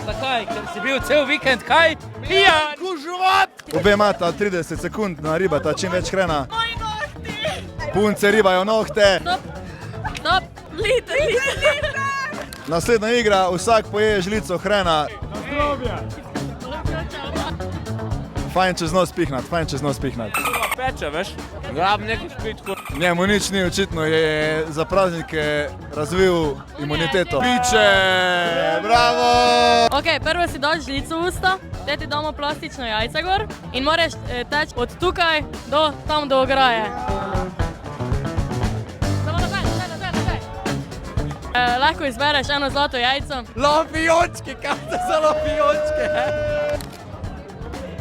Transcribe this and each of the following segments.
Zakaj? Ker si bil cel vikend kaj? Pijan! Obe imata 30 sekund na ribata čim več hrena. Moji nohti! Punce ribajo nohte. Stop! Liter! Naslednja igra, vsak poje žlico hrena. Fajn čez nos pihnat, fajn čez nos pihnat. Peče, veš? Grab neko špitko. Njemu nič ni, očitno je za praznike razvil imuniteto. Piče, bravo! Ok, prvo si daš žlico v usta, te ti damo plastično jajce gor in moraš teči od tukaj do tam do ograje. Samo nazaj. Lahko izbereš eno zlato jajco. Lampijončki, kaj to so lampijončke?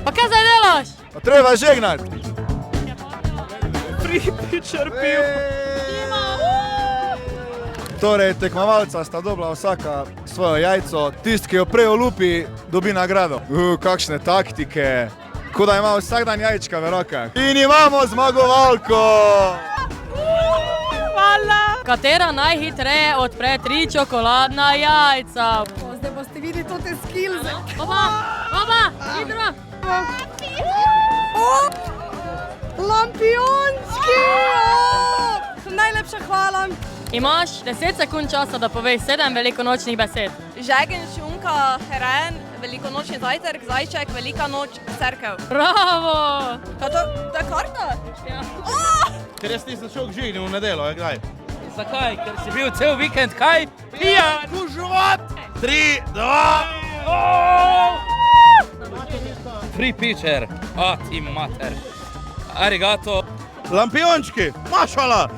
Pa kaj zdaj delaš? Pa treba žegnat. Free pitcher pil. Torej, tekmovalca sta dobila vsaka svojo jajco. Tisti, ki jo prej olupi, dobi nagrado. Kakšne taktike. Ko da ima vsak dan jajčka v rokah. In imamo zmagovalko! Hvala! Katera najhitreje odpre 3 čokoladna jajca? Zdaj boste videli to te skillze. Oba, hitro! Lampiončki! Najlepša hvala. Imaš 10 sekund časa, da poveš 7 velikonočnih besed. Žegen, šunka, heren, velikonočni zajtrk, zajček, velika noč, cerkev. Bravo! To je karta? Ja. Ker jaz nisem šel k žigni v nedelo, je graj. Zakaj? Ker si bil cel vikend kaj? Pijan! 3, 2... Free pitcher. A ti mater. Arigato. Lampiončki, mašala!